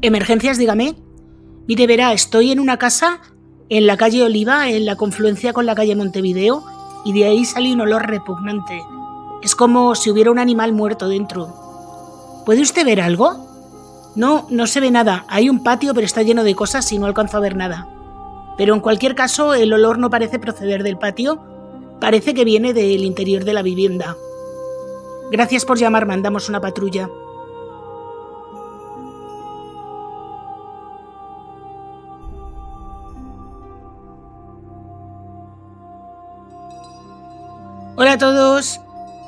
Emergencias, dígame. Mire, verá, estoy en una casa en la calle Oliva, en la confluencia con la calle Montevideo, y de ahí sale un olor repugnante. Es como si hubiera un animal muerto dentro. ¿Puede usted ver algo? No, no se ve nada. Hay un patio, pero está lleno de cosas y no alcanzo a ver nada. Pero en cualquier caso, el olor no parece proceder del patio, parece que viene del interior de la vivienda. Gracias por llamar, mandamos una patrulla. Hola a todos,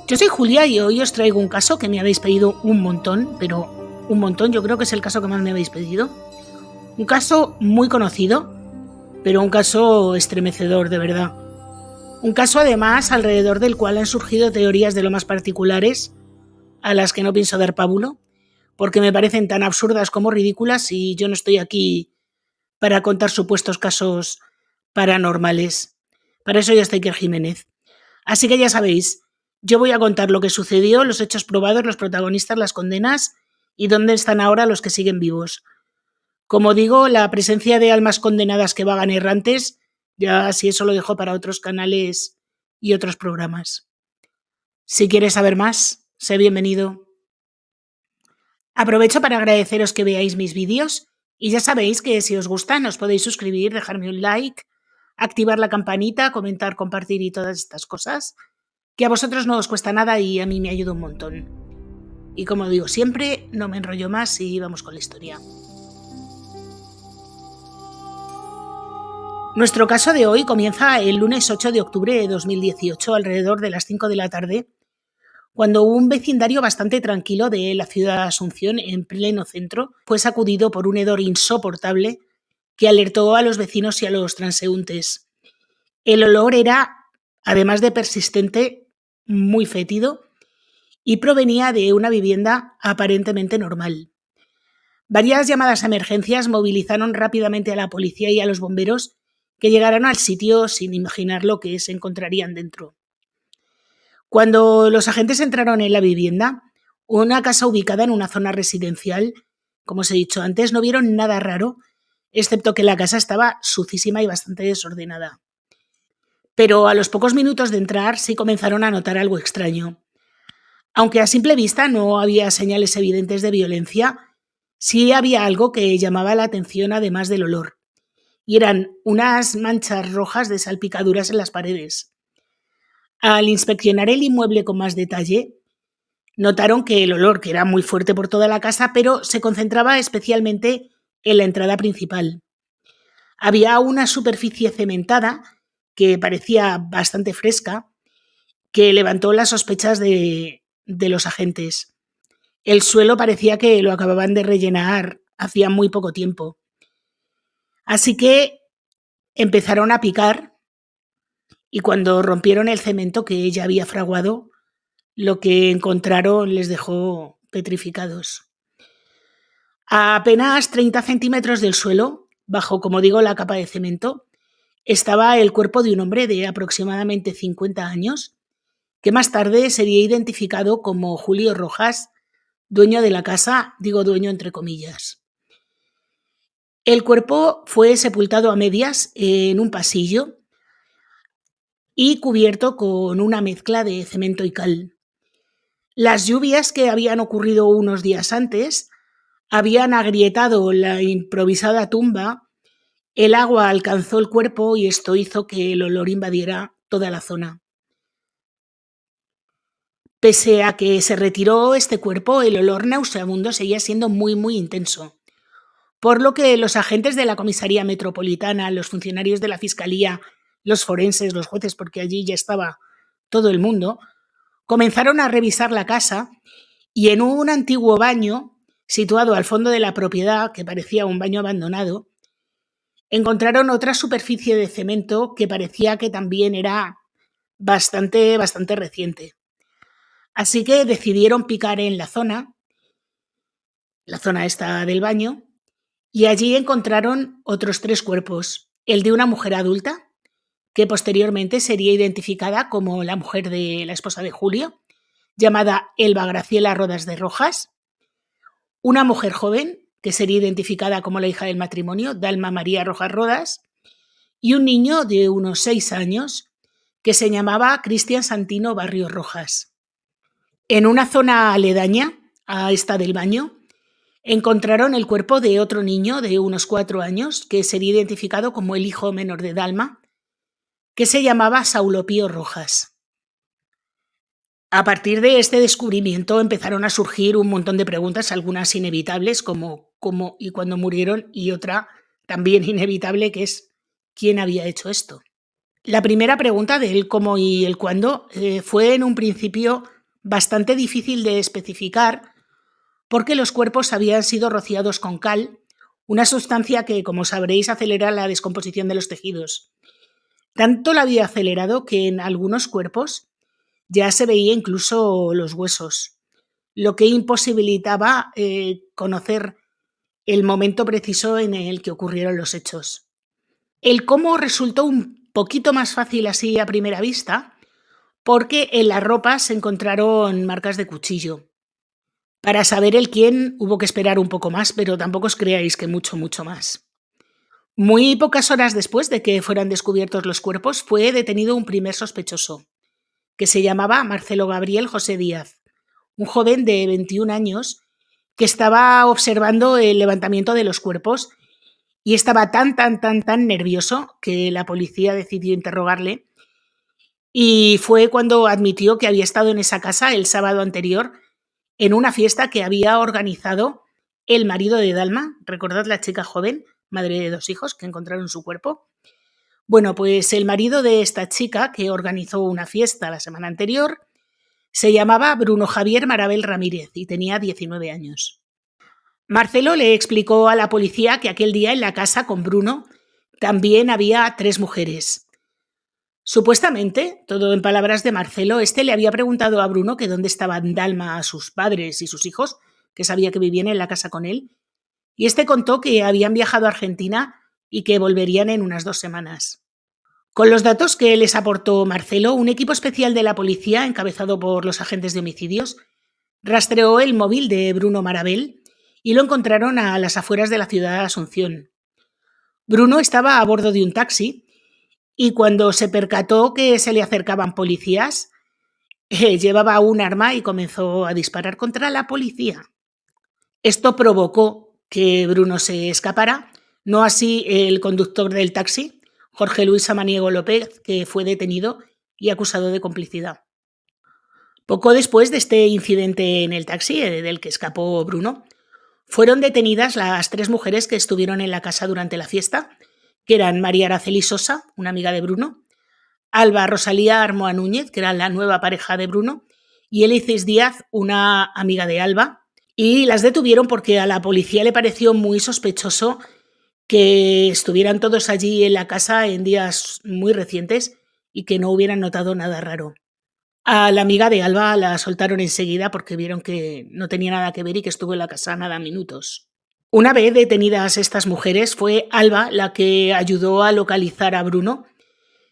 yo soy Julia y hoy os traigo un caso que me habéis pedido un montón, pero un montón, yo creo que es el caso que más me habéis pedido. Un caso muy conocido, pero un caso estremecedor, de verdad. Un caso además alrededor del cual han surgido teorías de lo más particulares, a las que no pienso dar pábulo, porque me parecen tan absurdas como ridículas y yo no estoy aquí para contar supuestos casos paranormales. Para eso ya está Iker Jiménez. Así que ya sabéis, yo voy a contar lo que sucedió, los hechos probados, los protagonistas, las condenas y dónde están ahora los que siguen vivos. Como digo, la presencia de almas condenadas que vagan errantes, ya si eso lo dejo para otros canales y otros programas. Si quieres saber más, sé bienvenido. Aprovecho para agradeceros que veáis mis vídeos y ya sabéis que si os gustan os podéis suscribir, dejarme un like, activar la campanita, comentar, compartir y todas estas cosas, que a vosotros no os cuesta nada y a mí me ayuda un montón. Y como digo siempre, no me enrollo más y vamos con la historia. Nuestro caso de hoy comienza el lunes 8 de octubre de 2018, alrededor de las 5 de la tarde, cuando un vecindario bastante tranquilo de la ciudad de Asunción, en pleno centro, fue sacudido por un hedor insoportable que alertó a los vecinos y a los transeúntes. El olor era, además de persistente, muy fétido y provenía de una vivienda aparentemente normal. Varias llamadas a emergencias movilizaron rápidamente a la policía y a los bomberos, que llegaron al sitio sin imaginar lo que se encontrarían dentro. Cuando los agentes entraron en la vivienda, una casa ubicada en una zona residencial, como os he dicho antes, no vieron nada raro, excepto que la casa estaba sucísima y bastante desordenada. Pero a los pocos minutos de entrar sí comenzaron a notar algo extraño. Aunque a simple vista no había señales evidentes de violencia, sí había algo que llamaba la atención además del olor, y eran unas manchas rojas de salpicaduras en las paredes. Al inspeccionar el inmueble con más detalle, notaron que el olor, que era muy fuerte por toda la casa, pero se concentraba especialmente en la entrada principal. Había una superficie cementada que parecía bastante fresca, que levantó las sospechas de los agentes. El suelo parecía que lo acababan de rellenar hacía muy poco tiempo. Así que empezaron a picar y cuando rompieron el cemento que ella había fraguado, lo que encontraron les dejó petrificados. A apenas 30 centímetros del suelo, bajo, como digo, la capa de cemento, estaba el cuerpo de un hombre de aproximadamente 50 años, que más tarde sería identificado como Julio Rojas, dueño de la casa, digo dueño entre comillas. El cuerpo fue sepultado a medias en un pasillo y cubierto con una mezcla de cemento y cal. Las lluvias que habían ocurrido unos días antes habían agrietado la improvisada tumba, el agua alcanzó el cuerpo y esto hizo que el olor invadiera toda la zona. Pese a que se retiró este cuerpo, el olor nauseabundo seguía siendo muy, muy intenso. Por lo que los agentes de la comisaría metropolitana, los funcionarios de la fiscalía, los forenses, los jueces, porque allí ya estaba todo el mundo, comenzaron a revisar la casa y en un antiguo baño, situado al fondo de la propiedad, que parecía un baño abandonado, encontraron otra superficie de cemento que parecía que también era bastante reciente. Así que decidieron picar en la zona esta del baño, y allí encontraron otros 3 cuerpos. El de una mujer adulta, que posteriormente sería identificada como la mujer de la esposa de Julio, llamada Elba Graciela Rodas de Rojas. Una mujer joven, que sería identificada como la hija del matrimonio, Dalma María Rojas Rodas, y un niño de unos 6 años que se llamaba Cristian Santino Barrios Rojas. En una zona aledaña a esta del baño, encontraron el cuerpo de otro niño de unos 4 años, que sería identificado como el hijo menor de Dalma, que se llamaba Saulo Pío Rojas. A partir de este descubrimiento empezaron a surgir un montón de preguntas, algunas inevitables, como cómo y cuándo murieron, y otra también inevitable, que es ¿quién había hecho esto? La primera pregunta del cómo y el cuándo fue en un principio bastante difícil de especificar, porque los cuerpos habían sido rociados con cal, una sustancia que, como sabréis, acelera la descomposición de los tejidos. Tanto la había acelerado que en algunos cuerpos ya se veía incluso los huesos, lo que imposibilitaba conocer el momento preciso en el que ocurrieron los hechos. El cómo resultó un poquito más fácil así a primera vista, porque en la ropa se encontraron marcas de cuchillo. Para saber el quién hubo que esperar un poco más, pero tampoco os creáis que mucho más. Muy pocas horas después de que fueran descubiertos los cuerpos, fue detenido un primer sospechoso, que se llamaba Marcelo Gabriel José Díaz, un joven de 21 años que estaba observando el levantamiento de los cuerpos y estaba tan nervioso que la policía decidió interrogarle, y fue cuando admitió que había estado en esa casa el sábado anterior en una fiesta que había organizado el marido de Dalma. ¿Recordad la chica joven, madre de 2 hijos, que encontraron su cuerpo? Bueno, pues el marido de esta chica, que organizó una fiesta la semana anterior, se llamaba Bruno Javier Marabel Ramírez y tenía 19 años. Marcelo le explicó a la policía que aquel día en la casa con Bruno también había 3 mujeres. Supuestamente, todo en palabras de Marcelo, este le había preguntado a Bruno que dónde estaban Dalma, sus padres y sus hijos, que sabía que vivían en la casa con él, y este contó que habían viajado a Argentina y que volverían en unas 2 semanas. Con los datos que les aportó Marcelo, un equipo especial de la policía, encabezado por los agentes de homicidios, rastreó el móvil de Bruno Marabel y lo encontraron a las afueras de la ciudad de Asunción. Bruno estaba a bordo de un taxi y cuando se percató que se le acercaban policías, llevaba un arma y comenzó a disparar contra la policía. Esto provocó que Bruno se escapara, no así el conductor del taxi, Jorge Luis Samaniego López, que fue detenido y acusado de complicidad. Poco después de este incidente en el taxi, del que escapó Bruno, fueron detenidas las 3 mujeres que estuvieron en la casa durante la fiesta, que eran María Araceli Sosa, una amiga de Bruno, Alba Rosalía Armoa Núñez, que era la nueva pareja de Bruno, y Elicis Díaz, una amiga de Alba, y las detuvieron porque a la policía le pareció muy sospechoso que estuvieran todos allí en la casa en días muy recientes y que no hubieran notado nada raro. A la amiga de Alba la soltaron enseguida porque vieron que no tenía nada que ver y que estuvo en la casa nada minutos. Una vez detenidas estas mujeres, fue Alba la que ayudó a localizar a Bruno,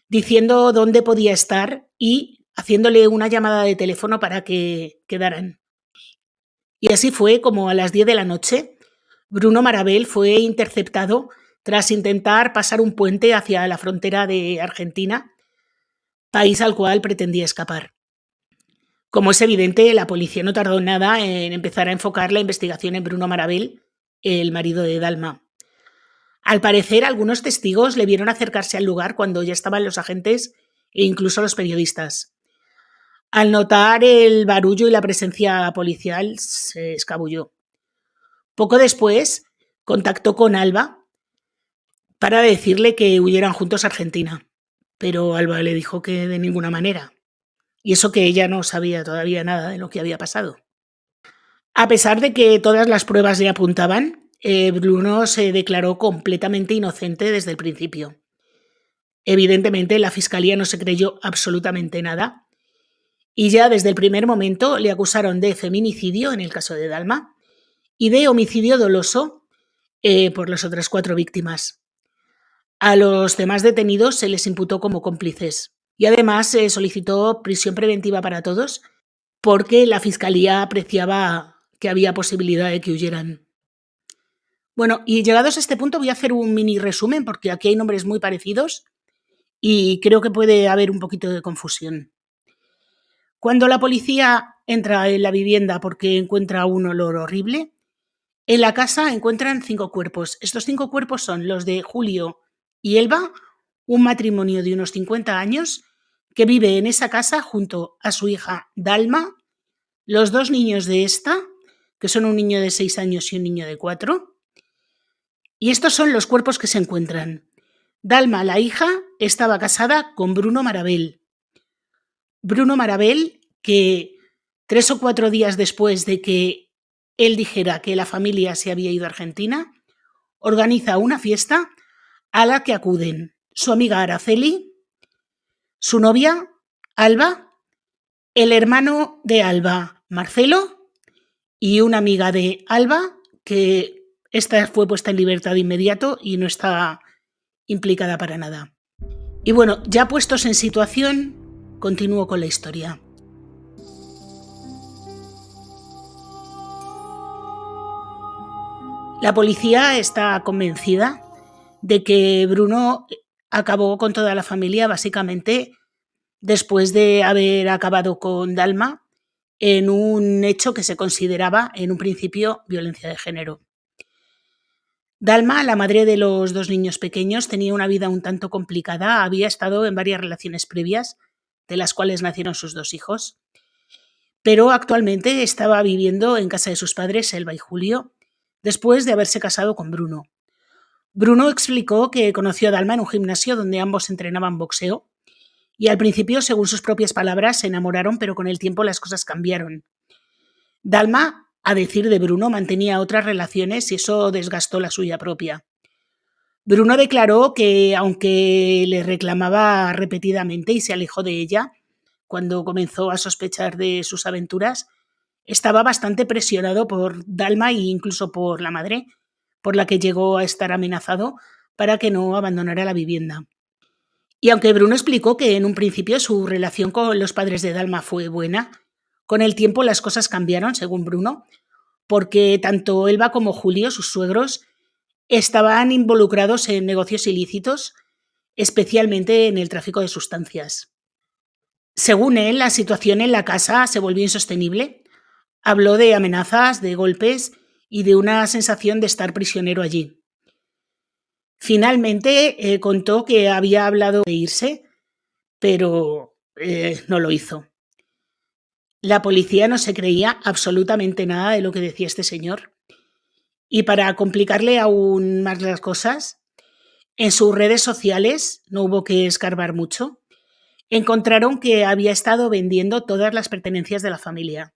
diciendo dónde podía estar y haciéndole una llamada de teléfono para que quedaran. Y así fue como a las 10 de la noche, Bruno Marabel fue interceptado tras intentar pasar un puente hacia la frontera de Argentina, país al cual pretendía escapar. Como es evidente, la policía no tardó nada en empezar a enfocar la investigación en Bruno Marabel, el marido de Dalma. Al parecer, algunos testigos le vieron acercarse al lugar cuando ya estaban los agentes e incluso los periodistas. Al notar el barullo y la presencia policial, se escabulló. Poco después, contactó con Alba para decirle que huyeran juntos a Argentina, pero Alba le dijo que de ninguna manera, y eso que ella no sabía todavía nada de lo que había pasado. A pesar de que todas las pruebas le apuntaban, Bruno se declaró completamente inocente desde el principio. Evidentemente, la fiscalía no se creyó absolutamente nada y ya desde el primer momento le acusaron de feminicidio en el caso de Dalma y de homicidio doloso por las otras 4 víctimas. A los demás detenidos se les imputó como cómplices y además se solicitó prisión preventiva para todos porque la fiscalía apreciaba que había posibilidad de que huyeran. Bueno, y llegados a este punto voy a hacer un mini resumen porque aquí hay nombres muy parecidos y creo que puede haber un poquito de confusión. Cuando la policía entra en la vivienda porque encuentra un olor horrible, en la casa encuentran 5 cuerpos. Estos 5 cuerpos son los de Julio y Elba, un matrimonio de unos 50 años que vive en esa casa junto a su hija Dalma, los 2 niños de esta, que son un niño de 6 años y un niño de 4. Y estos son los cuerpos que se encuentran. Dalma, la hija, estaba casada con Bruno Marabel. Bruno Marabel, que 3 o 4 días después de que él dijera que la familia se había ido a Argentina, organiza una fiesta a la que acuden su amiga Araceli, su novia, Alba, el hermano de Alba, Marcelo, y una amiga de Alba, que esta fue puesta en libertad de inmediato y no está implicada para nada. Y bueno, ya puestos en situación, continúo con la historia. La policía está convencida de que Bruno acabó con toda la familia básicamente después de haber acabado con Dalma en un hecho que se consideraba en un principio violencia de género. Dalma, la madre de los 2 niños pequeños, tenía una vida un tanto complicada, había estado en varias relaciones previas, de las cuales nacieron sus 2 hijos, pero actualmente estaba viviendo en casa de sus padres, Elba y Julio, después de haberse casado con Bruno. Bruno explicó que conoció a Dalma en un gimnasio donde ambos entrenaban boxeo y al principio, según sus propias palabras, se enamoraron, pero con el tiempo las cosas cambiaron. Dalma, a decir de Bruno, mantenía otras relaciones y eso desgastó la suya propia. Bruno declaró que, aunque le reclamaba repetidamente y se alejó de ella, cuando comenzó a sospechar de sus aventuras, estaba bastante presionado por Dalma e incluso por la madre, por la que llegó a estar amenazado para que no abandonara la vivienda. Y aunque Bruno explicó que en un principio su relación con los padres de Dalma fue buena, con el tiempo las cosas cambiaron, según Bruno, porque tanto Elba como Julio, sus suegros, estaban involucrados en negocios ilícitos, especialmente en el tráfico de sustancias. Según él, la situación en la casa se volvió insostenible. Habló de amenazas, de golpes y de una sensación de estar prisionero allí. Finalmente contó que había hablado de irse, pero no lo hizo. La policía no se creía absolutamente nada de lo que decía este señor. Y para complicarle aún más las cosas, en sus redes sociales, no hubo que escarbar mucho, encontraron que había estado vendiendo todas las pertenencias de la familia,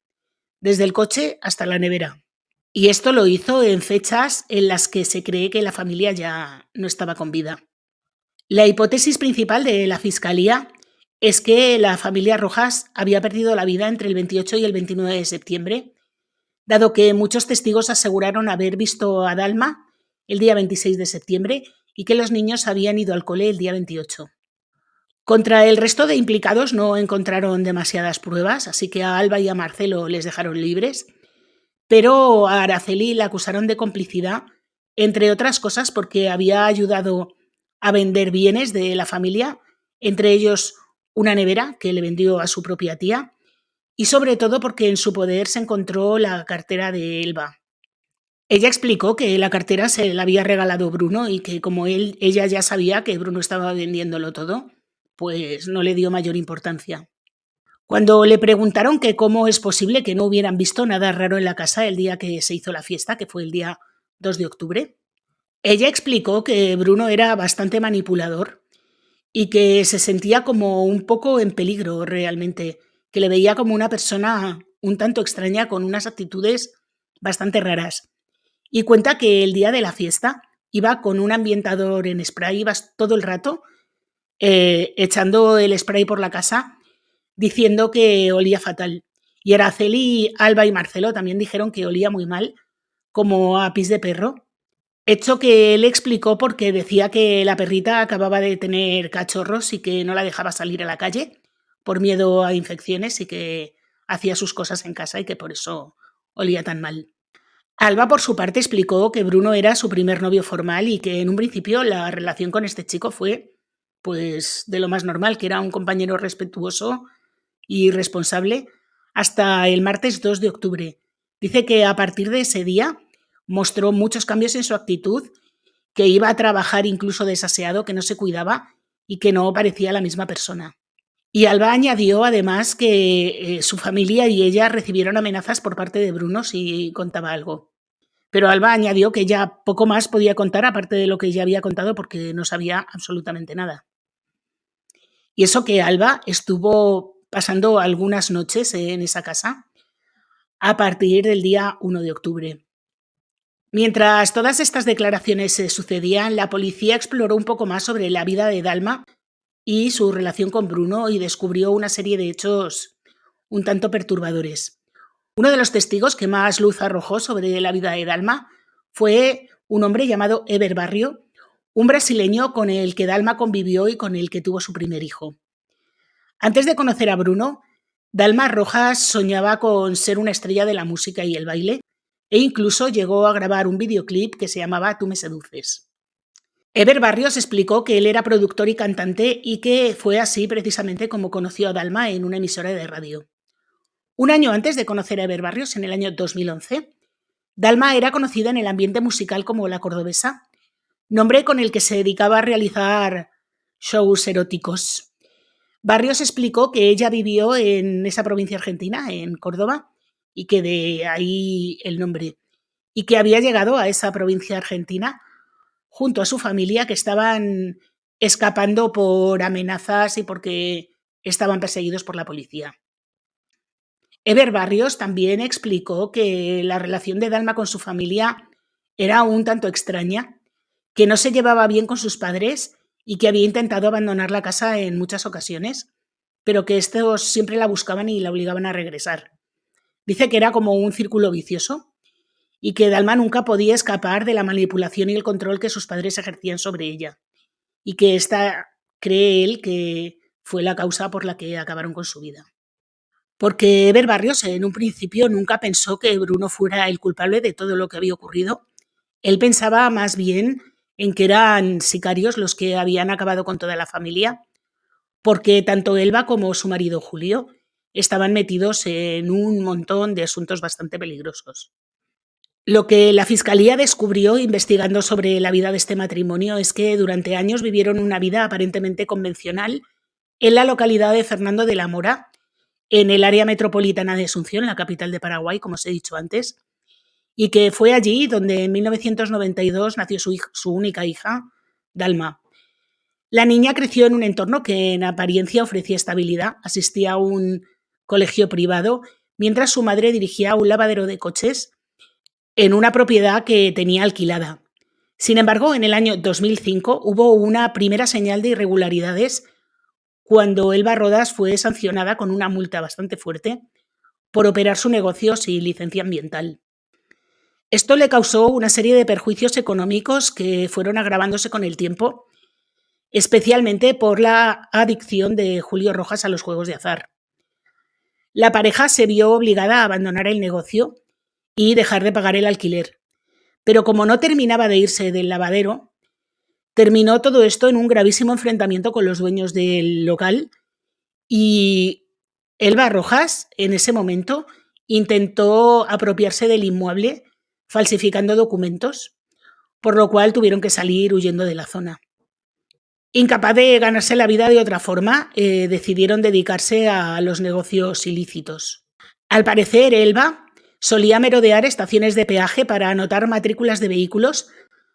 desde el coche hasta la nevera. Y esto lo hizo en fechas en las que se cree que la familia ya no estaba con vida. La hipótesis principal de la fiscalía es que la familia Rojas había perdido la vida entre el 28 y el 29 de septiembre, dado que muchos testigos aseguraron haber visto a Dalma el día 26 de septiembre y que los niños habían ido al cole el día 28. Contra el resto de implicados no encontraron demasiadas pruebas, así que a Alba y a Marcelo les dejaron libres, pero a Araceli la acusaron de complicidad, entre otras cosas porque había ayudado a vender bienes de la familia, entre ellos una nevera que le vendió a su propia tía, y sobre todo porque en su poder se encontró la cartera de Elba. Ella explicó que la cartera se la había regalado Bruno y que como ella ya sabía que Bruno estaba vendiéndolo todo, pues no le dio mayor importancia. Cuando le preguntaron que cómo es posible que no hubieran visto nada raro en la casa el día que se hizo la fiesta, que fue el día 2 de octubre, ella explicó que Bruno era bastante manipulador y que se sentía como un poco en peligro realmente, que le veía como una persona un tanto extraña con unas actitudes bastante raras. Y cuenta que el día de la fiesta iba con un ambientador en spray, iba todo el rato echando el spray por la casa diciendo que olía fatal. Y Araceli, Alba y Marcelo también dijeron que olía muy mal, como a pis de perro. Hecho que él explicó porque decía que la perrita acababa de tener cachorros y que no la dejaba salir a la calle por miedo a infecciones y que hacía sus cosas en casa y que por eso olía tan mal. Alba, por su parte, explicó que Bruno era su primer novio formal y que en un principio la relación con este chico fue, pues, de lo más normal, que era un compañero respetuoso y responsable, hasta el martes 2 de octubre. Dice que a partir de ese día mostró muchos cambios en su actitud, que iba a trabajar incluso desaseado, que no se cuidaba y que no parecía la misma persona. Y Alba añadió además que su familia y ella recibieron amenazas por parte de Bruno si contaba algo. Pero Alba añadió que ya poco más podía contar aparte de lo que ya había contado porque no sabía absolutamente nada. Y eso que Alba estuvo pasando algunas noches en esa casa a partir del día 1 de octubre. Mientras todas estas declaraciones se sucedían, la policía exploró un poco más sobre la vida de Dalma y su relación con Bruno y descubrió una serie de hechos un tanto perturbadores. Uno de los testigos que más luz arrojó sobre la vida de Dalma fue un hombre llamado Eber Barrio, un brasileño con el que Dalma convivió y con el que tuvo su primer hijo. Antes de conocer a Bruno, Dalma Rojas soñaba con ser una estrella de la música y el baile e incluso llegó a grabar un videoclip que se llamaba Tú me seduces. Eber Barrios explicó que él era productor y cantante y que fue así precisamente como conoció a Dalma en una emisora de radio. Un año antes de conocer a Eber Barrios, en el año 2011, Dalma era conocida en el ambiente musical como La Cordobesa, nombre con el que se dedicaba a realizar shows eróticos. Barrios explicó que ella vivió en esa provincia argentina, en Córdoba, y que de ahí el nombre, y que había llegado a esa provincia argentina junto a su familia, que estaban escapando por amenazas y porque estaban perseguidos por la policía. Eber Barrios también explicó que la relación de Dalma con su familia era un tanto extraña, que no se llevaba bien con sus padres y que había intentado abandonar la casa en muchas ocasiones, pero que estos siempre la buscaban y la obligaban a regresar. Dice que era como un círculo vicioso y que Dalma nunca podía escapar de la manipulación y el control que sus padres ejercían sobre ella, y que esta cree él que fue la causa por la que acabaron con su vida. Porque Eber Barrios en un principio nunca pensó que Bruno fuera el culpable de todo lo que había ocurrido. Él pensaba más bien en que eran sicarios los que habían acabado con toda la familia, porque tanto Elba como su marido Julio estaban metidos en un montón de asuntos bastante peligrosos. Lo que la fiscalía descubrió investigando sobre la vida de este matrimonio es que durante años vivieron una vida aparentemente convencional en la localidad de Fernando de la Mora, en el área metropolitana de Asunción, la capital de Paraguay, como os he dicho antes, y que fue allí donde en 1992 nació su única hija, Dalma. La niña creció en un entorno que en apariencia ofrecía estabilidad, asistía a un colegio privado, mientras su madre dirigía un lavadero de coches en una propiedad que tenía alquilada. Sin embargo, en el año 2005 hubo una primera señal de irregularidades cuando Elba Rodas fue sancionada con una multa bastante fuerte por operar su negocio sin licencia ambiental. Esto le causó una serie de perjuicios económicos que fueron agravándose con el tiempo, especialmente por la adicción de Julio Rojas a los juegos de azar. La pareja se vio obligada a abandonar el negocio y dejar de pagar el alquiler. Pero como no terminaba de irse del lavadero, terminó todo esto en un gravísimo enfrentamiento con los dueños del local y Elba Rojas, en ese momento, intentó apropiarse del inmueble falsificando documentos, por lo cual tuvieron que salir huyendo de la zona. Incapaz de ganarse la vida de otra forma, decidieron dedicarse a los negocios ilícitos. Al parecer, Elba solía merodear estaciones de peaje para anotar matrículas de vehículos,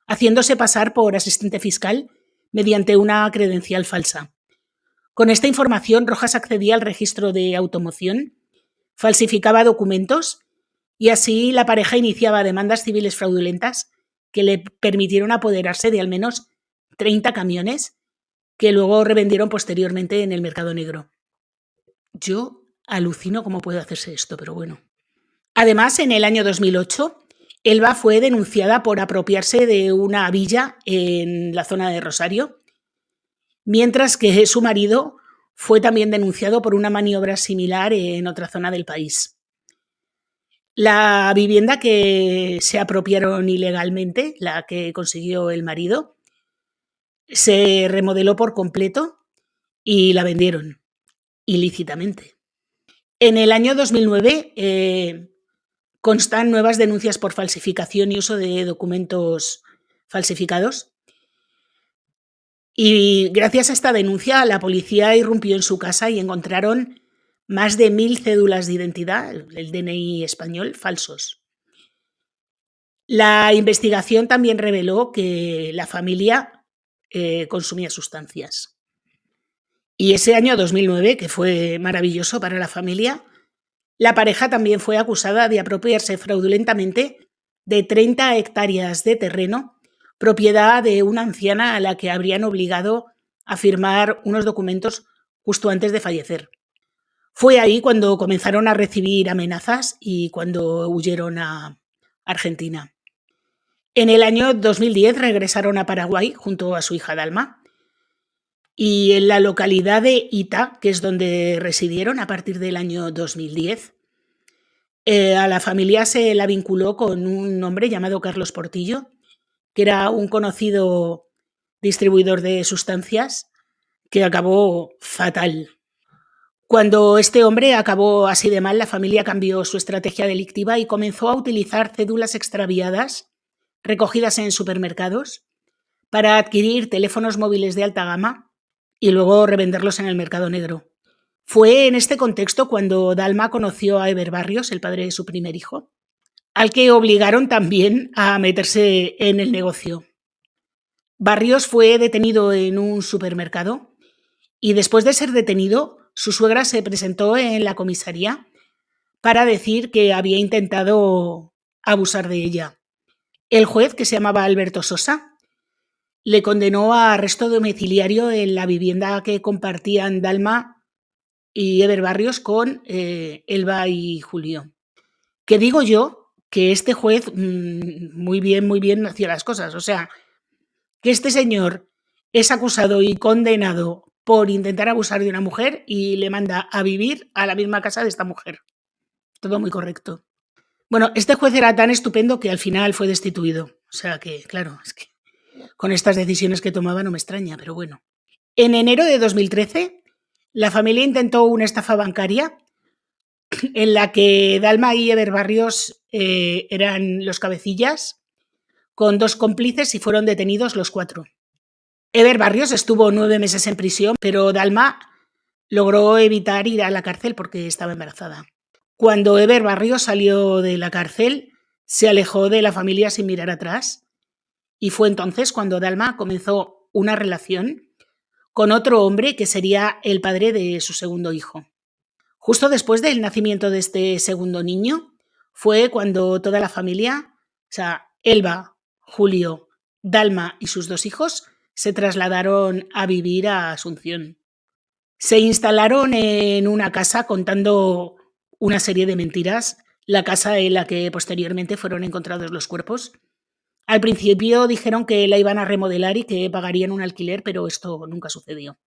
haciéndose pasar por asistente fiscal mediante una credencial falsa. Con esta información, Rojas accedía al registro de automoción, falsificaba documentos y así la pareja iniciaba demandas civiles fraudulentas que le permitieron apoderarse de al menos 30 camiones que luego revendieron posteriormente en el mercado negro. Yo alucino cómo puede hacerse esto, pero bueno. Además, en el año 2008, Elba fue denunciada por apropiarse de una villa en la zona de Rosario, mientras que su marido fue también denunciado por una maniobra similar en otra zona del país. La vivienda que se apropiaron ilegalmente, la que consiguió el marido, se remodeló por completo y la vendieron ilícitamente. En el año 2009 constan nuevas denuncias por falsificación y uso de documentos falsificados. Y gracias a esta denuncia, la policía irrumpió en su casa y encontraron más de 1000 cédulas de identidad, el DNI español, falsos. La investigación también reveló que la familia consumía sustancias. Y ese año 2009, que fue maravilloso para la familia, la pareja también fue acusada de apropiarse fraudulentamente de 30 hectáreas de terreno, propiedad de una anciana a la que habrían obligado a firmar unos documentos justo antes de fallecer. Fue ahí cuando comenzaron a recibir amenazas y cuando huyeron a Argentina. En el año 2010 regresaron a Paraguay junto a su hija Dalma, y en la localidad de Ita, que es donde residieron a partir del año 2010, a la familia se la vinculó con un hombre llamado Carlos Portillo, que era un conocido distribuidor de sustancias que acabó fatal. Cuando este hombre acabó así de mal, la familia cambió su estrategia delictiva y comenzó a utilizar cédulas extraviadas recogidas en supermercados para adquirir teléfonos móviles de alta gama y luego revenderlos en el mercado negro. Fue en este contexto cuando Dalma conoció a Eber Barrios, el padre de su primer hijo, al que obligaron también a meterse en el negocio. Barrios fue detenido en un supermercado y después de ser detenido, su suegra se presentó en la comisaría para decir que había intentado abusar de ella. El juez, que se llamaba Alberto Sosa, le condenó a arresto domiciliario en la vivienda que compartían Dalma y Eber Barrios con Elba y Julio. Que digo yo que este juez muy bien hacía las cosas. O sea, que este señor es acusado y condenado por intentar abusar de una mujer y le manda a vivir a la misma casa de esta mujer. Todo muy correcto. Bueno, este juez era tan estupendo que al final fue destituido. O sea que, claro, es que con estas decisiones que tomaba no me extraña, pero bueno. En enero de 2013, la familia intentó una estafa bancaria en la que Dalma y Eber Barrios eran los cabecillas, con 2 cómplices, y fueron detenidos los 4. Eber Barrios estuvo 9 meses en prisión, pero Dalma logró evitar ir a la cárcel porque estaba embarazada. Cuando Eber Barrios salió de la cárcel, se alejó de la familia sin mirar atrás, y fue entonces cuando Dalma comenzó una relación con otro hombre que sería el padre de su segundo hijo. Justo después del nacimiento de este segundo niño fue cuando toda la familia, o sea, Elba, Julio, Dalma y sus 2 hijos, se trasladaron a vivir a Asunción. Se instalaron en una casa contando una serie de mentiras, la casa en la que posteriormente fueron encontrados los cuerpos. Al principio dijeron que la iban a remodelar y que pagarían un alquiler, pero esto nunca sucedió.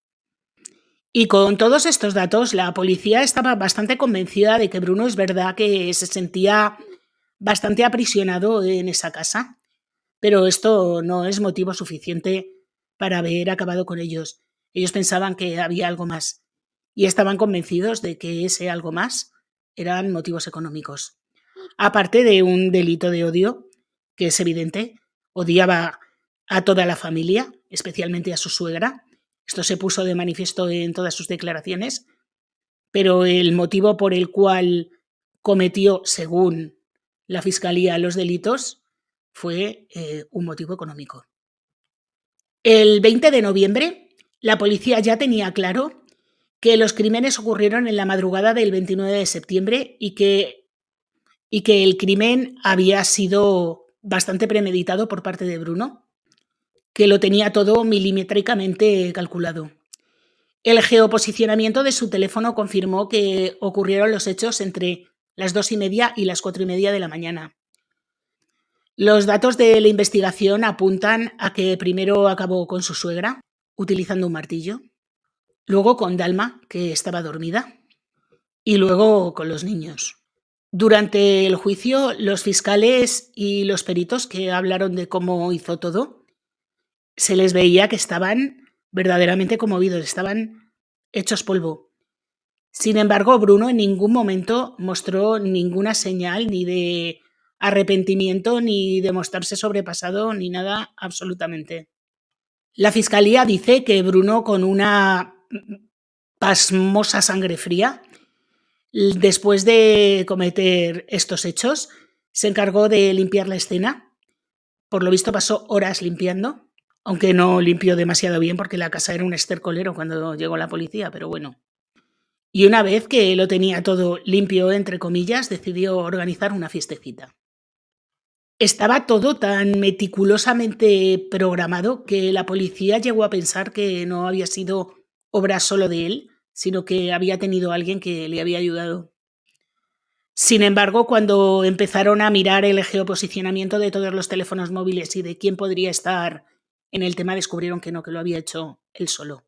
Y con todos estos datos, la policía estaba bastante convencida de que Bruno es verdad que se sentía bastante aprisionado en esa casa, pero esto no es motivo suficiente para haber acabado con ellos. Ellos pensaban que había algo más y estaban convencidos de que ese algo más eran motivos económicos. Aparte de un delito de odio, que es evidente, odiaba a toda la familia, especialmente a su suegra. Esto se puso de manifiesto en todas sus declaraciones, pero el motivo por el cual cometió, según la fiscalía, los delitos fue un motivo económico. El 20 de noviembre, la policía ya tenía claro que los crímenes ocurrieron en la madrugada del 29 de septiembre y que el crimen había sido bastante premeditado por parte de Bruno, que lo tenía todo milimétricamente calculado. El geoposicionamiento de su teléfono confirmó que ocurrieron los hechos entre las 2:30 y las 4:30 de la mañana. Los datos de la investigación apuntan a que primero acabó con su suegra, utilizando un martillo, luego con Dalma, que estaba dormida, y luego con los niños. Durante el juicio, los fiscales y los peritos que hablaron de cómo hizo todo, se les veía que estaban verdaderamente conmovidos, estaban hechos polvo. Sin embargo, Bruno en ningún momento mostró ninguna señal ni de arrepentimiento, ni de mostrarse sobrepasado, ni nada absolutamente. La fiscalía dice que Bruno, con una pasmosa sangre fría, después de cometer estos hechos, se encargó de limpiar la escena. Por lo visto pasó horas limpiando, aunque no limpió demasiado bien porque la casa era un estercolero cuando llegó la policía, pero bueno. Y una vez que lo tenía todo limpio, entre comillas, decidió organizar una fiestecita. Estaba todo tan meticulosamente programado que la policía llegó a pensar que no había sido obra solo de él, sino que había tenido alguien que le había ayudado. Sin embargo, cuando empezaron a mirar el geoposicionamiento de todos los teléfonos móviles y de quién podría estar en el tema, descubrieron que no, que lo había hecho él solo.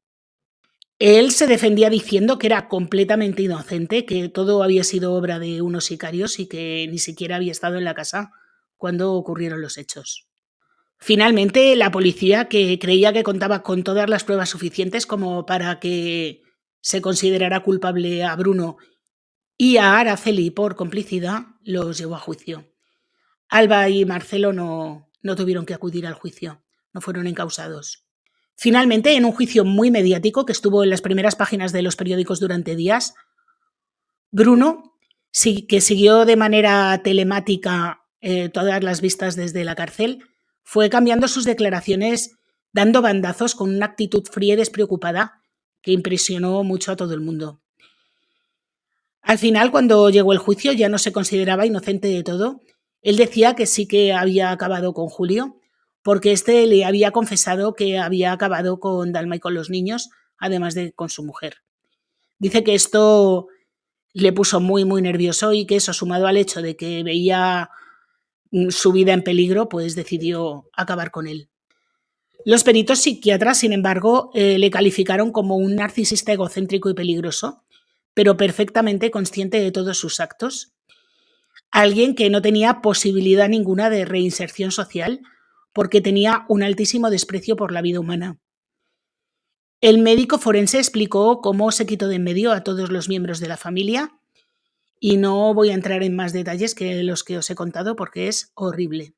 Él se defendía diciendo que era completamente inocente, que todo había sido obra de unos sicarios y que ni siquiera había estado en la casa cuando ocurrieron los hechos. Finalmente, la policía, que creía que contaba con todas las pruebas suficientes como para que se considerara culpable a Bruno y a Araceli por complicidad, los llevó a juicio. Alba y Marcelo no tuvieron que acudir al juicio, no fueron encausados. Finalmente, en un juicio muy mediático que estuvo en las primeras páginas de los periódicos durante días, Bruno, que siguió de manera telemática todas las vistas desde la cárcel, fue cambiando sus declaraciones, dando bandazos con una actitud fría y despreocupada que impresionó mucho a todo el mundo. Al final, cuando llegó el juicio, ya no se consideraba inocente de todo. Él decía que sí que había acabado con Julio, porque éste le había confesado que había acabado con Dalma y con los niños, además de con su mujer. Dice que esto le puso muy, muy nervioso y que eso, sumado al hecho de que veía su vida en peligro, pues decidió acabar con él. Los peritos psiquiatras, sin embargo, le calificaron como un narcisista egocéntrico y peligroso, pero perfectamente consciente de todos sus actos. Alguien que no tenía posibilidad ninguna de reinserción social porque tenía un altísimo desprecio por la vida humana. El médico forense explicó cómo se quitó de en medio a todos los miembros de la familia y no voy a entrar en más detalles que los que os he contado porque es horrible.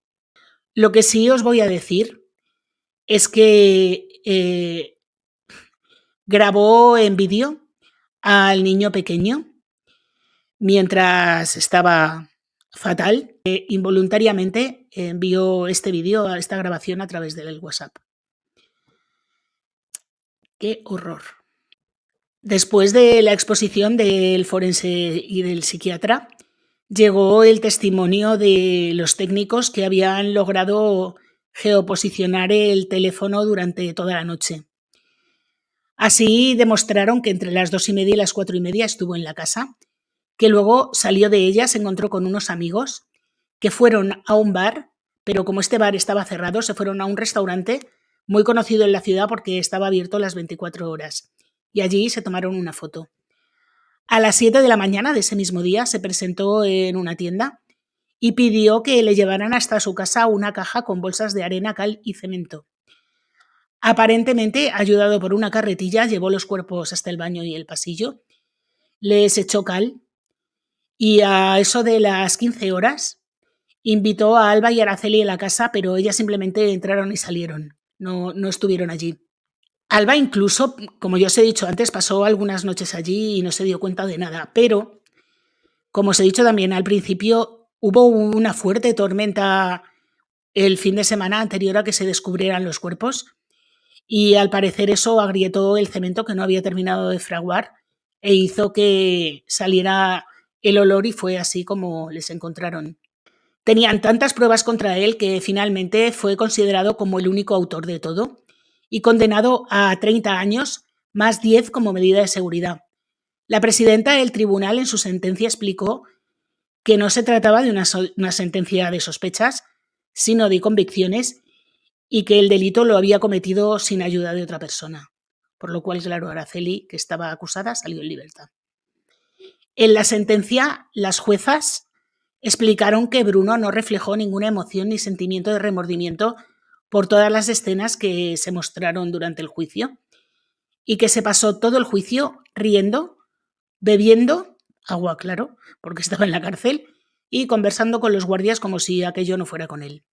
Lo que sí os voy a decir es que grabó en vídeo al niño pequeño mientras estaba fatal. Involuntariamente envió este vídeo, esta grabación a través del WhatsApp. ¡Qué horror! Después de la exposición del forense y del psiquiatra, llegó el testimonio de los técnicos que habían logrado geoposicionar el teléfono durante toda la noche. Así demostraron que entre las 2:30 y las 4:30 estuvo en la casa, que luego salió de ella, se encontró con unos amigos, que fueron a un bar, pero como este bar estaba cerrado, se fueron a un restaurante muy conocido en la ciudad porque estaba abierto las 24 horas, y allí se tomaron una foto. A las 7 de la mañana de ese mismo día se presentó en una tienda y pidió que le llevaran hasta su casa una caja con bolsas de arena, cal y cemento. Aparentemente, ayudado por una carretilla, llevó los cuerpos hasta el baño y el pasillo, les echó cal y a eso de las 15 horas invitó a Alba y Araceli a la casa, pero ellas simplemente entraron y salieron, no estuvieron allí. Alba incluso, como ya os he dicho antes, pasó algunas noches allí y no se dio cuenta de nada, pero, como os he dicho también al principio, hubo una fuerte tormenta el fin de semana anterior a que se descubrieran los cuerpos y al parecer eso agrietó el cemento que no había terminado de fraguar e hizo que saliera el olor y fue así como les encontraron. Tenían tantas pruebas contra él que finalmente fue considerado como el único autor de todo y condenado a 30 años más 10 como medida de seguridad. La presidenta del tribunal en su sentencia explicó que no se trataba de una sentencia de sospechas, sino de convicciones y que el delito lo había cometido sin ayuda de otra persona. Por lo cual, claro, Araceli, que estaba acusada, salió en libertad. En la sentencia, las juezas explicaron que Bruno no reflejó ninguna emoción ni sentimiento de remordimiento por todas las escenas que se mostraron durante el juicio y que se pasó todo el juicio riendo, bebiendo agua, claro, porque estaba en la cárcel, y conversando con los guardias como si aquello no fuera con él.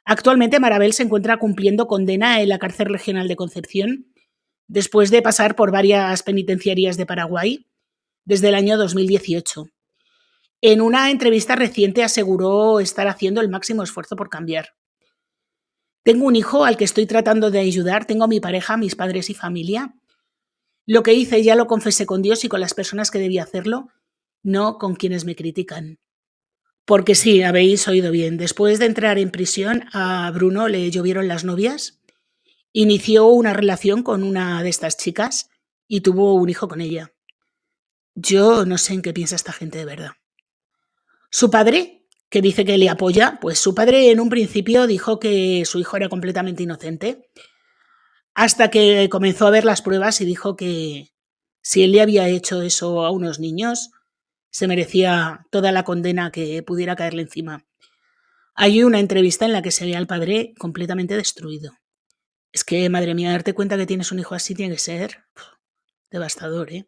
Actualmente Marabel se encuentra cumpliendo condena en la cárcel regional de Concepción después de pasar por varias penitenciarias de Paraguay desde el año 2018. En una entrevista reciente aseguró estar haciendo el máximo esfuerzo por cambiar. Tengo un hijo al que estoy tratando de ayudar, tengo a mi pareja, mis padres y familia. Lo que hice ya lo confesé con Dios y con las personas que debía hacerlo, no con quienes me critican. Porque sí, habéis oído bien, después de entrar en prisión a Bruno le llovieron las novias, inició una relación con una de estas chicas y tuvo un hijo con ella. Yo no sé en qué piensa esta gente de verdad. Su padre, que dice que le apoya, pues su padre en un principio dijo que su hijo era completamente inocente, hasta que comenzó a ver las pruebas y dijo que si él le había hecho eso a unos niños, se merecía toda la condena que pudiera caerle encima. Hay una entrevista en la que se ve al padre completamente destruido. Es que, madre mía, darte cuenta que tienes un hijo así tiene que ser devastador, ¿eh?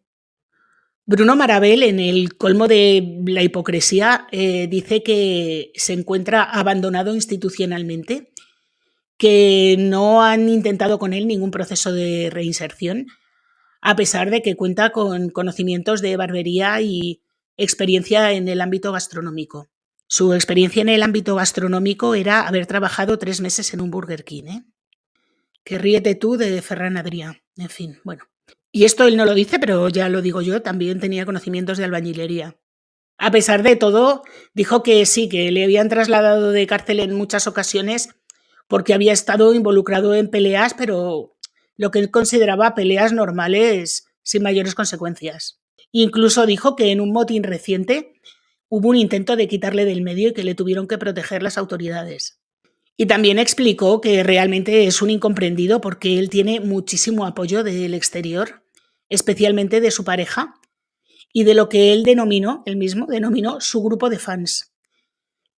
Bruno Marabel, en el colmo de la hipocresía, dice que se encuentra abandonado institucionalmente, que no han intentado con él ningún proceso de reinserción, a pesar de que cuenta con conocimientos de barbería y experiencia en el ámbito gastronómico. Su experiencia en el ámbito gastronómico era haber trabajado 3 meses en un Burger King, ¿eh? Que ríete tú de Ferran Adrià. En fin, bueno. Y esto él no lo dice, pero ya lo digo yo, también tenía conocimientos de albañilería. A pesar de todo, dijo que sí, que le habían trasladado de cárcel en muchas ocasiones porque había estado involucrado en peleas, pero lo que él consideraba peleas normales sin mayores consecuencias. Incluso dijo que en un motín reciente hubo un intento de quitarle del medio y que le tuvieron que proteger las autoridades. Y también explicó que realmente es un incomprendido porque él tiene muchísimo apoyo del exterior, especialmente de su pareja, y de lo que él denominó su grupo de fans.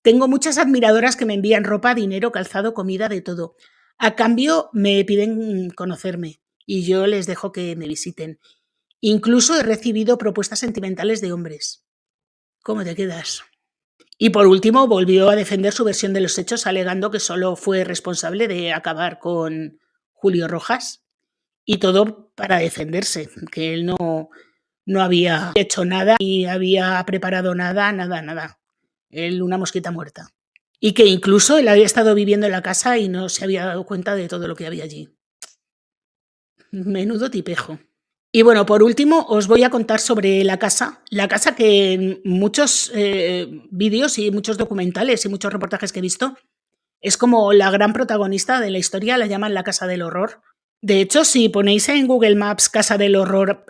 Tengo muchas admiradoras que me envían ropa, dinero, calzado, comida, de todo. A cambio me piden conocerme y yo les dejo que me visiten. Incluso he recibido propuestas sentimentales de hombres. ¿Cómo te quedas? Y por último volvió a defender su versión de los hechos alegando que solo fue responsable de acabar con Julio Rojas y todo para defenderse, que él no había hecho nada ni había preparado nada. Él una mosquita muerta. Y que incluso él había estado viviendo en la casa y no se había dado cuenta de todo lo que había allí. Menudo tipejo. Y bueno, por último os voy a contar sobre la casa que en muchos vídeos y muchos documentales y muchos reportajes que he visto es como la gran protagonista de la historia, la llaman la Casa del Horror. De hecho, si ponéis en Google Maps Casa del Horror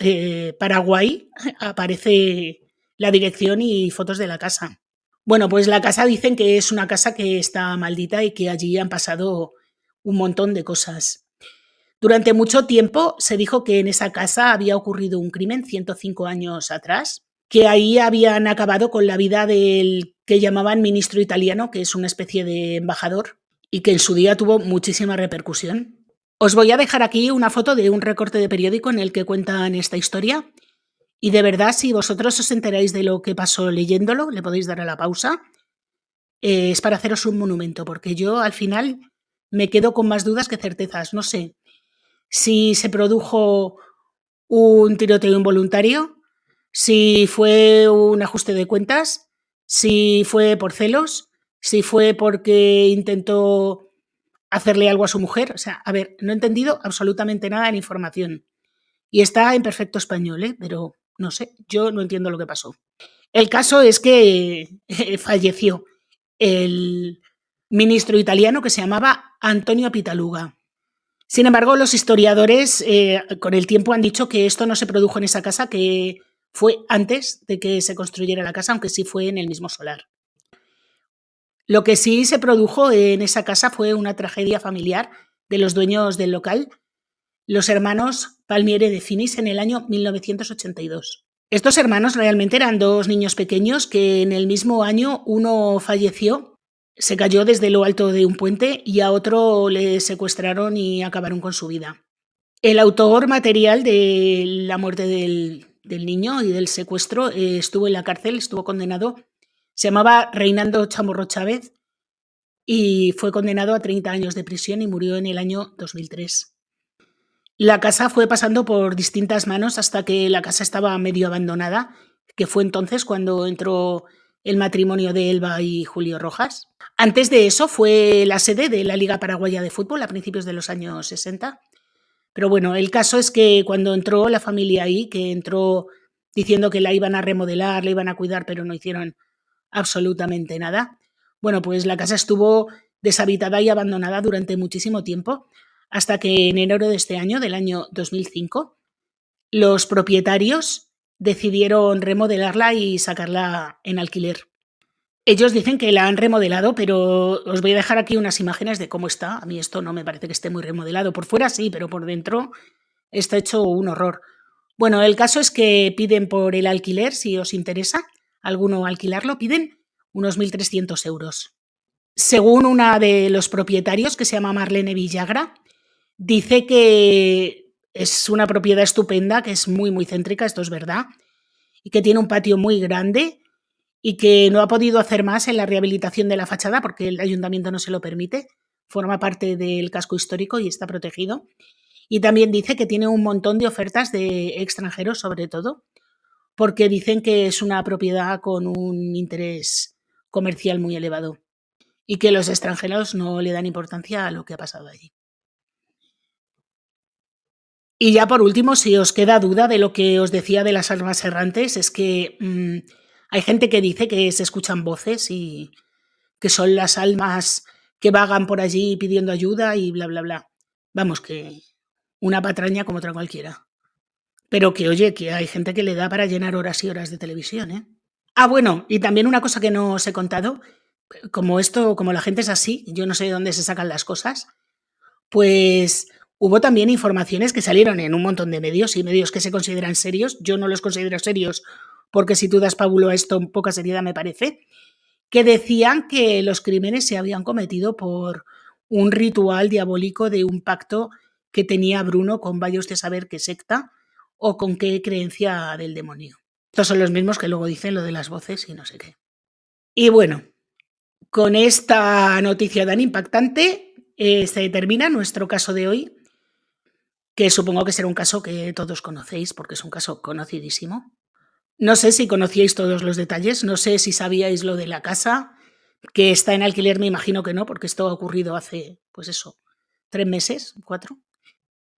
Paraguay, aparece la dirección y fotos de la casa. Bueno, pues la casa dicen que es una casa que está maldita y que allí han pasado un montón de cosas. Durante mucho tiempo se dijo que en esa casa había ocurrido un crimen 105 años atrás, que ahí habían acabado con la vida del que llamaban ministro italiano, que es una especie de embajador, y que en su día tuvo muchísima repercusión. Os voy a dejar aquí una foto de un recorte de periódico en el que cuentan esta historia, y de verdad, si vosotros os enteráis de lo que pasó leyéndolo, le podéis dar a la pausa, es para haceros un monumento, porque yo al final me quedo con más dudas que certezas. No sé si se produjo un tiroteo involuntario, si fue un ajuste de cuentas, si fue por celos, si fue porque intentó hacerle algo a su mujer. O sea, a ver, no he entendido absolutamente nada de la información. Y está en perfecto español, ¿eh? Pero no sé, yo no entiendo lo que pasó. El caso es que falleció el ministro italiano que se llamaba Antonio Pitaluga. Sin embargo, los historiadores con el tiempo han dicho que esto no se produjo en esa casa, que fue antes de que se construyera la casa, aunque sí fue en el mismo solar. Lo que sí se produjo en esa casa fue una tragedia familiar de los dueños del local, los hermanos Palmieri de Finis, en el año 1982. Estos hermanos realmente eran dos niños pequeños que en el mismo año uno falleció, se cayó desde lo alto de un puente y a otro le secuestraron y acabaron con su vida. El autor material de la muerte del niño y del secuestro estuvo en la cárcel, estuvo condenado. Se llamaba Reinando Chamorro Chávez y fue condenado a 30 años de prisión y murió en el año 2003. La casa fue pasando por distintas manos hasta que la casa estaba medio abandonada, que fue entonces cuando entró el matrimonio de Elba y Julio Rojas. Antes de eso fue la sede de la Liga Paraguaya de Fútbol a principios de los años 60. Pero bueno, el caso es que cuando entró la familia ahí, que entró diciendo que la iban a remodelar, la iban a cuidar, pero no hicieron absolutamente nada. Bueno, pues la casa estuvo deshabitada y abandonada durante muchísimo tiempo, hasta que en enero de este año, del año 2005, los propietarios decidieron remodelarla y sacarla en alquiler. Ellos dicen que la han remodelado, pero os voy a dejar aquí unas imágenes de cómo está. A mí esto no me parece que esté muy remodelado. Por fuera sí, pero por dentro está hecho un horror. Bueno, el caso es que piden por el alquiler, si os interesa alguno alquilarlo, piden unos 1.300 euros. Según una de los propietarios, que se llama Marlene Villagra, dice que es una propiedad estupenda, que es muy, muy céntrica, esto es verdad, y que tiene un patio muy grande y que no ha podido hacer más en la rehabilitación de la fachada porque el ayuntamiento no se lo permite, forma parte del casco histórico y está protegido. Y también dice que tiene un montón de ofertas de extranjeros, sobre todo, porque dicen que es una propiedad con un interés comercial muy elevado y que los extranjeros no le dan importancia a lo que ha pasado allí. Y ya por último, si os queda duda de lo que os decía de las almas errantes, es que hay gente que dice que se escuchan voces y que son las almas que vagan por allí pidiendo ayuda y bla, bla, bla. Vamos, que una patraña como otra cualquiera. Pero que oye, que hay gente que le da para llenar horas y horas de televisión, ¿eh? Ah, bueno, y también una cosa que no os he contado, como esto, como la gente es así, yo no sé de dónde se sacan las cosas, pues hubo también informaciones que salieron en un montón de medios y medios que se consideran serios. Yo no los considero serios porque si tú das pábulo a esto, poca seriedad me parece, que decían que los crímenes se habían cometido por un ritual diabólico de un pacto que tenía Bruno con vaya usted a saber qué secta o con qué creencia del demonio. Estos son los mismos que luego dicen lo de las voces y no sé qué. Y bueno, con esta noticia tan impactante se termina nuestro caso de hoy, que supongo que será un caso que todos conocéis porque es un caso conocidísimo. No sé si conocíais todos los detalles, no sé si sabíais lo de la casa, que está en alquiler, me imagino que no, porque esto ha ocurrido hace, pues eso, 3 meses, 4.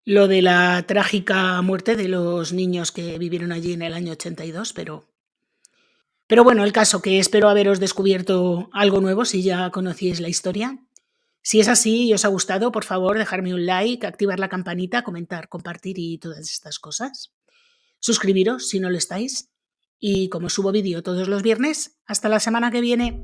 Lo de la trágica muerte de los niños que vivieron allí en el año 82, pero bueno, el caso que espero haberos descubierto algo nuevo si ya conocíais la historia. Si es así y os ha gustado, por favor, dejarme un like, activar la campanita, comentar, compartir y todas estas cosas. Suscribiros si no lo estáis. Y como subo vídeo todos los viernes, hasta la semana que viene.